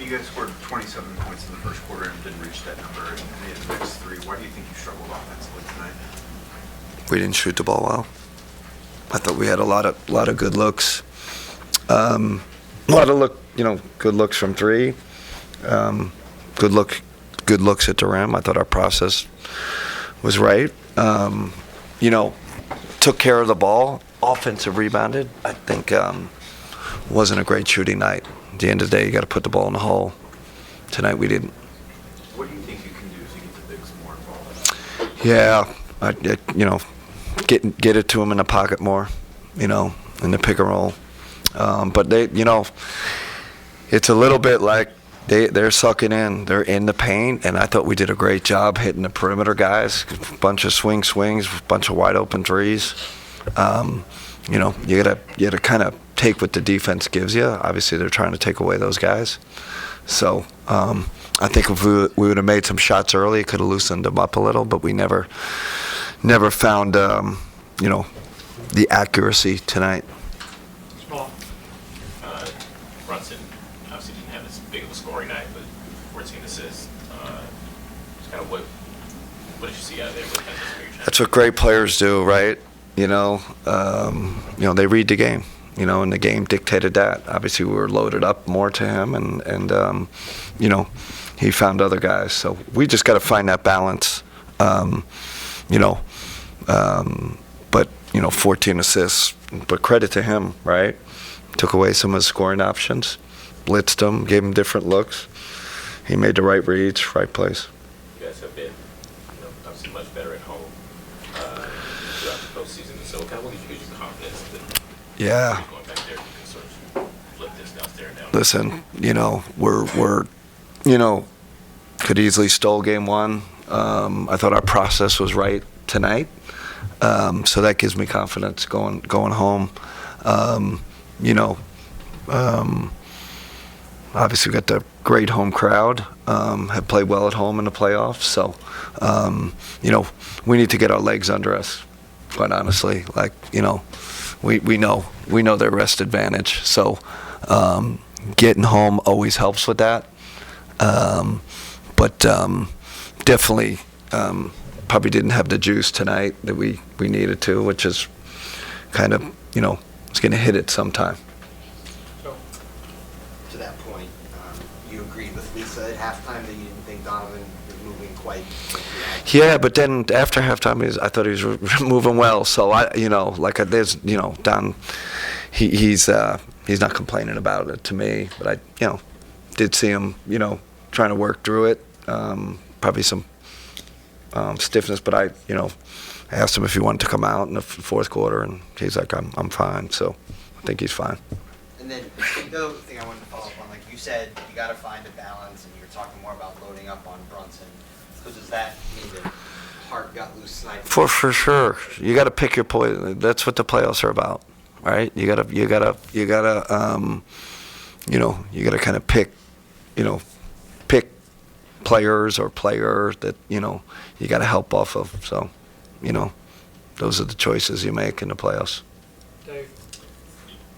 You guys scored 27 points in the first quarter and didn't reach that number in the next three. Why do you think you struggled offensively tonight? We didn't shoot the ball well. I thought we had a lot of good looks. A lot of good looks from three. Good looks at the rim. I thought our process was right. Took care of the ball. Offensive rebounded. I think wasn't a great shooting night. At the end of the day, you got to put the ball in the hole. Tonight we didn't. What do you think you can do to get the bigs more involved? Yeah, get it to them in the pocket more, in the pick and roll. But they, it's a little bit like they're sucking in. They're in the paint, and I thought we did a great job hitting the perimeter guys. Bunch of swings, bunch of wide open threes. You gotta kind of take what the defense gives you. Obviously, they're trying to take away those guys. So I think if we would have made some shots early, it could have loosened them up a little. But we never found the accuracy tonight. Small. Brunson obviously didn't have as big of a scoring night, but 14 assists. Just kind of what did you see out of there? That's what great players do, right? They read the game. And the game dictated that. Obviously, we were loaded up more to him, and he found other guys. So we just got to find that balance. But 14 assists. But credit to him, right? Took away some of his scoring options, blitzed him, gave him different looks. He made the right reads, right place. You guys have been, obviously much better at home throughout the postseason. So, kind of what gives you confidence that going back there, you can sort of flip this downstairs and down? Listen, we're could easily stole game one. I thought our process was right tonight, so that gives me confidence going home. Obviously we got the great home crowd. Have played well at home in the playoffs, so we need to get our legs under us. Quite honestly, we know their rest advantage, so getting home always helps with that. But definitely probably didn't have the juice tonight that we needed to, which is kind of, it's going to hit it sometime. So, to that point, you agreed with Lisa at halftime that you didn't think Donovan was moving quite. Yeah, but then after halftime, I thought he was moving well. So there's, Don, he's not complaining about it to me, but I, did see him, trying to work through it. Probably some stiffness, but I asked him if he wanted to come out in the fourth quarter, and he's like, I'm fine. So I think he's fine. And then the other thing I wanted to follow up on, like you said, you got to find a balance, and you were talking more about loading up on Brunson. So does that mean that Hart got loose tonight? For sure, you got to pick your poison. That's what the playoffs are about, right? You gotta kind of pick players or player that you got to help off of. So, those are the choices you make in the playoffs. Dave,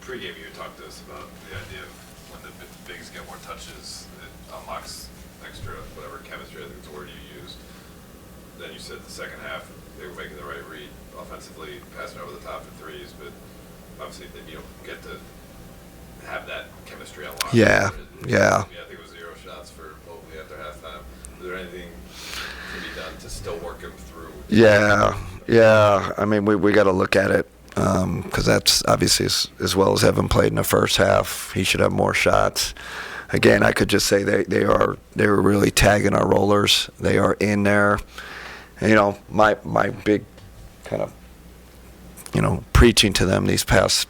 pregame you talked to us about the idea of when the bigs get more touches, it unlocks extra whatever chemistry, I think is the word you used. Then you said the second half they were making the right read offensively, passing over the top for threes, but obviously then you don't get to have that chemistry unlocked. Yeah. I think it was 0 shots for Mobley after halftime. Is there anything to be done to still work him through? Yeah. I mean, we got to look at it because that's obviously as well as Evan played in the first half. He should have more shots. Again, I could just say they were really tagging our rollers. They are in there. And, my big kind of preaching to them these past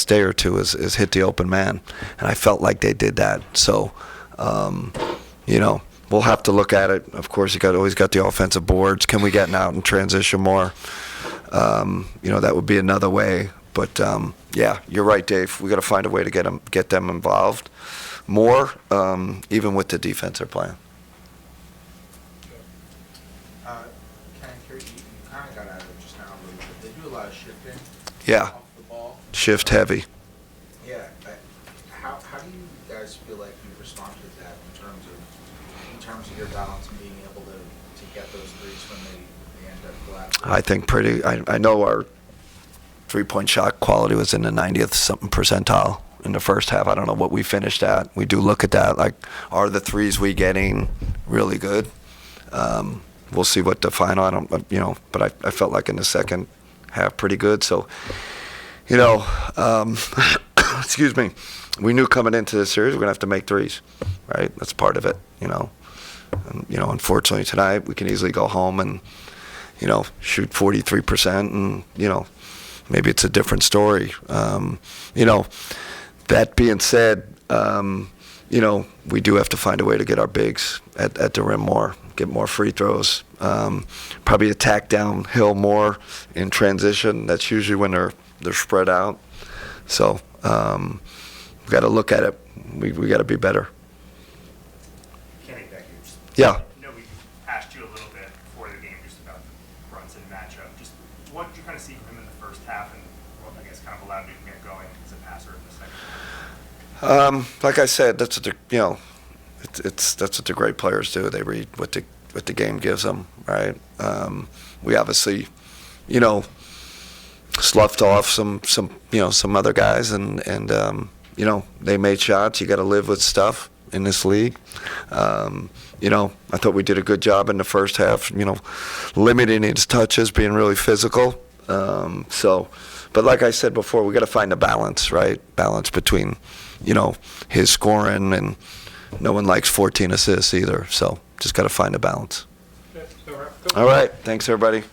day or two is hit the open man, and I felt like they did that. So, we'll have to look at it. Of course, always got the offensive boards. Can we get out and transition more? That would be another way. But yeah, you're right, Dave. We got to find a way to get them involved more, even with the defense they're playing. You kind of got out of it just now, but they do a lot of shifting. Yeah. Off the ball. Shift heavy. Yeah. How do you guys feel feel like you responded to that in terms of your balance and being able to get those threes when they end up collapsing? I think I know our three-point shot quality was in the 90th something percentile in the first half. I don't know what we finished at. We do look at that. Like, are the threes we getting really good? We'll see what the final. I don't, but I felt like in the second half pretty good. So, excuse me. We knew coming into the series we're gonna have to make threes, right? That's part of it. And, unfortunately tonight we can easily go home and shoot 43%, and maybe it's a different story. That being said, we do have to find a way to get our bigs at the rim more, get more free throws, probably attack downhill more in transition. That's usually when they're spread out. So we've got to look at it. We got to be better. Kenny, thank you. Yeah. I know we asked you a little bit before the game just about the Brunson matchup. Just what did you kind of see from him in the first half, and what I guess kind of allowed you to get going as a passer in the second half? Like I said, that's what that's what the great players do. They read what the game gives them, right? We obviously, sloughed off some other guys, and they made shots. You got to live with stuff in this league. I thought we did a good job in the first half, limiting his touches, being really physical. But like I said before, we got to find a balance, right? Balance between, his scoring, and no one likes 14 assists either. So just got to find a balance. All right. Thanks, everybody.